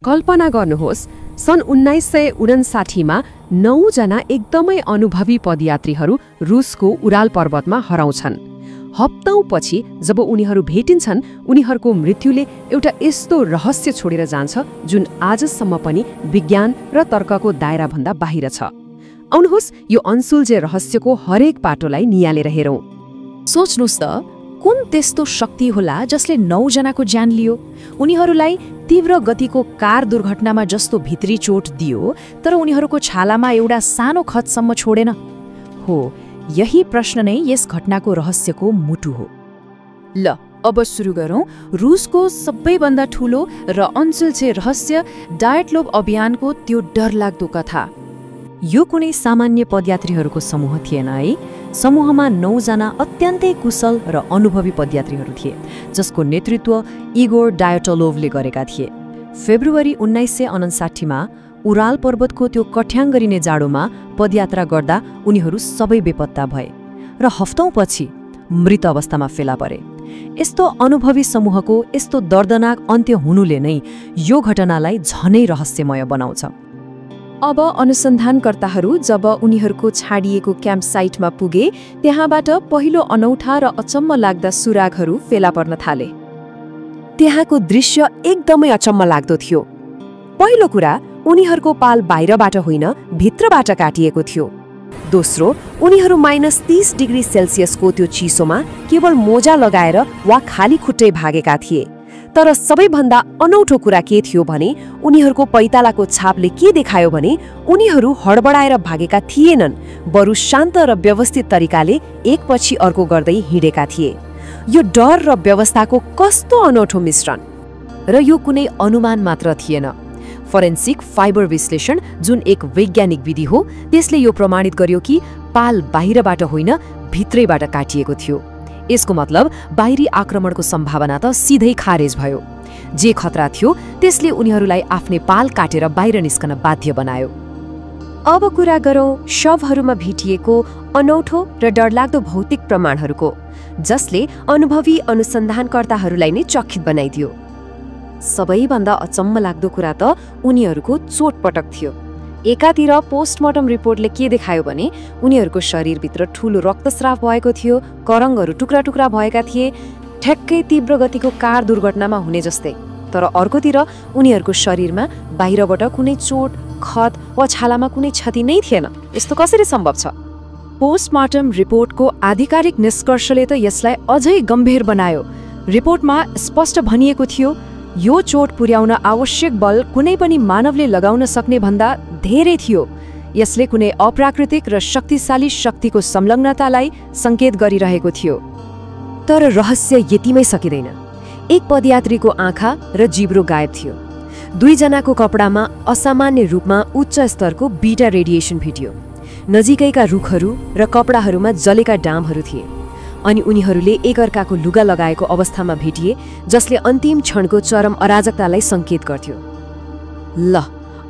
कल्पना गर्नुहोस्, सन् 1959मा 9 जना एकदमै अनुभवी पदयात्रीहरू रुसको उराल पर्वतमा हराउँछन्। हप्तौंपछि जब उनीहरू भेटिन्छन्, उनीहरूको मृत्युले एउटा यस्तो रहस्य छोडेर जान्छ जुन आजसम्म पनि विज्ञान र तर्कको दायराभन्दा बाहिर छ। आउनुहोस् यो अनसुल्झे रहस्यको हरेक पाटोलाई नियालेर हेरौं। सोच्नुस् त, कुन त्यस्तो शक्ति होला जसले 9 जनाको ज्यान लियो? उनीहरूलाई तीव्र गतिको कार दुर्घटनामा जस्तो भित्री चोट दियो, तर उनीहरूको छालामा एउटा सानो खतसम्म छोडेन। हो, यही प्रश्न नै यस घटनाको रहस्यको मुटु हो। ल, अब सुरु गरौँ रुसको सबैभन्दा ठूलो र अनसुल्झे रहस्य, डायटलोभ अभियानको त्यो डरलाग्दो कथा। यो कुनै सामान्य पदयात्रीहरूको समूह थिएन है। समूहमा 9 जना अत्यन्तै कुशल र अनुभवी पदयात्रीहरू थिए, जसको नेतृत्व इगोर डायटलोभले गरेका थिए। फेब्रुअरी 1959मा उराल पर्वतको त्यो कठ्याङ गरिने जाडोमा पदयात्रा गर्दा उनीहरू सबै बेपत्ता भए र हप्तौंपछि मृत अवस्थामा फेला परे। यस्तो अनुभवी समूहको यस्तो दर्दनाक अन्त्य हुनुले नै यो घटनालाई झनै रहस्यमय बनाउँछ। अब अनुसन्धानकर्ताहरू जब उनीहरूको छाडिएको क्याम्प साइटमा पुगे, त्यहाँबाट पहिलो अनौठा र अचम्म लाग्दा सुरागहरू फेला पर्न थाले। त्यहाँको दृश्य एकदमै अचम्म लाग्दो थियो। पहिलो कुरा, उनीहरूको पाल बाहिरबाट होइन, भित्रबाट काटिएको थियो। दोस्रो, उनीहरू -30 डिग्री सेल्सियसको त्यो चिसोमा केवल मोजा लगाएर वा खाली खुट्टै भागेका थिए। तर सबैभन्दा अनौठो कुरा के थियो भने उनीहरूको पैतालाको छापले के देखायो भने उनीहरू हडबडाएर भागेका थिएनन्, बरु शान्त र व्यवस्थित तरिकाले एकपछि अर्को गर्दै हिँडेका थिए। यो डर र व्यवस्थाको कस्तो अनौठो मिश्रण! र यो कुनै अनुमान मात्र थिएन। फोरेन्सिक फाइबर विश्लेषण, जुन एक वैज्ञानिक विधि हो, त्यसले यो प्रमाणित गर्यो कि पाल बाहिरबाट होइन, भित्रैबाट काटिएको थियो। यसको मतलब बाहिरी आक्रमणको सम्भावना त सिधै खारेज भयो। जे खतरा थियो त्यसले उनीहरूलाई आफ्नै पाल काटेर बाहिर निस्कन बाध्य बनायो। अब कुरा गरौँ शवहरूमा भेटिएको अनौठो र डरलाग्दो भौतिक प्रमाणहरूको, जसले अनुभवी अनुसन्धानकर्ताहरूलाई नै चकित बनाइदियो। सबैभन्दा अचम्म लाग्दो कुरा त उनीहरूको चोटपटक थियो। एकातिर पोस्टमार्टम रिपोर्टले के देखायो भने उनीहरूको शरीरभित्र ठूलो रक्तस्राव भएको थियो, करङहरू टुक्रा टुक्रा भएका थिए, ठ्याक्कै तीव्र गतिको कार दुर्घटनामा हुने जस्तै। तर अर्कोतिर उनीहरूको शरीरमा बाहिरबाट कुनै चोट, खत वा छालामा कुनै क्षति नै थिएन। यस्तो कसरी सम्भव छ? पोस्टमार्टम रिपोर्टको आधिकारिक निष्कर्षले त यसलाई अझै गम्भीर बनायो। रिपोर्टमा स्पष्ट भनिएको थियो, यो चोट पुर्याउन आवश्यक बल कुनै पनि मानवले लगाउन सक्ने भन्दा धेरै थियो। यसले कुनै अप्राकृतिक र शक्तिशाली शक्तिको संलग्नतालाई संकेत गरिरहेको थियो। तर रहस्य यतिमै सकिँदैन। एक पदयात्रीको आँखा र जिब्रो गायब थियो। 2 जनाको कपडामा असामान्य रूपमा उच्च स्तरको बीटा रेडिएसन भेटियो। नजिकैका रुखहरू र कपडाहरूमा जलेका डामहरू थिए, अनि उनीहरूले एकअर्काको लुगा लगाएको अवस्थामा भेटिए, जसले अन्तिम क्षणको चरम अराजकतालाई संकेत गर्थ्यो। ल,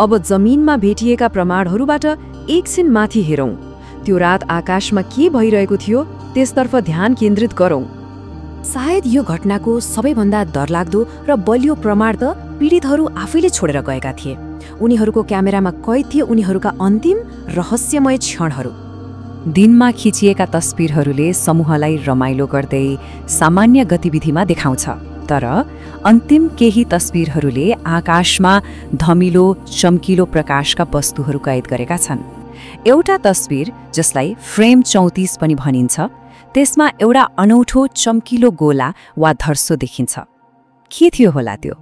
अब जमिनमा भेटिएका प्रमाणहरूबाट एकछिन माथि हेरौँ। त्यो रात आकाशमा के भइरहेको थियो त्यसतर्फ ध्यान केन्द्रित गरौँ। सायद यो घटनाको सबैभन्दा डरलाग्दो र बलियो प्रमाण त पीडितहरू आफैले छोडेर गएका थिए। उनीहरूको क्यामेरामा कैद थिए उनीहरूका अन्तिम रहस्यमय क्षणहरू। दिनमा खिचिएका तस्बिरहरूले समूहलाई रमाइलो गर्दै सामान्य गतिविधिमा देखाउँछ, तर अन्तिम केही तस्बिरहरूले आकाशमा धमिलो चम्किलो प्रकाशका वस्तुहरू कैद गरेका छन्। एउटा तस्बिर, जसलाई फ्रेम 34 पनि भनिन्छ, त्यसमा एउटा अनौठो चम्किलो गोला वा धर्सो देखिन्छ। के थियो होला त्यो?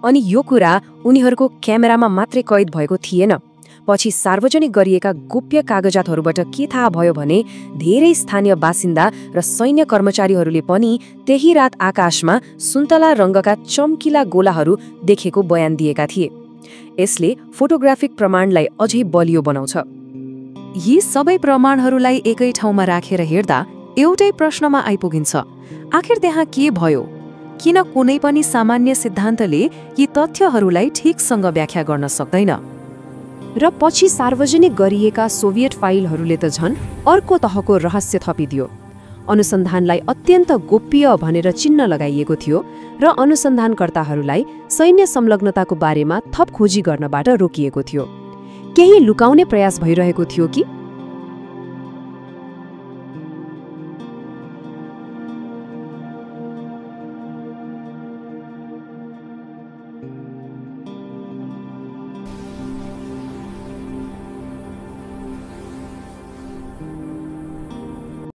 अनि यो कुरा उनीहरूको क्यामेरामा मात्रै कैद भएको थिएन। पछि सार्वजनिक गरिएका गोप्य कागजातहरूबाट के थाहा भयो भने धेरै स्थानीय बासिन्दा र सैन्य कर्मचारीहरूले पनि त्यही रात आकाशमा सुन्तला रङ्गका चम्किला गोलाहरू देखेको बयान दिएका थिए। यसले फोटोग्राफिक प्रमाणलाई अझै बलियो बनाउँछ। यी सबै प्रमाणहरूलाई एकै ठाउँमा राखेर हेर्दा एउटै प्रश्नमा आइपुगिन्छ, आखिर त्यहाँ के भयो? किन कुनै पनि सामान्य सिद्धान्तले यी तथ्यहरूलाई ठिकसँग व्याख्या गर्न सक्दैन? र पछि सार्वजनिक गरिएका सोभियत फाइलहरूले त झन् अर्को तहको रहस्य थपिदियो। अनुसन्धानलाई अत्यन्त गोप्य भनेर चिन्ह लगाइएको थियो र अनुसन्धानकर्ताहरूलाई सैन्य संलग्नताको बारेमा थप खोजी गर्नबाट रोकिएको थियो। केही लुकाउने प्रयास भइरहेको थियो कि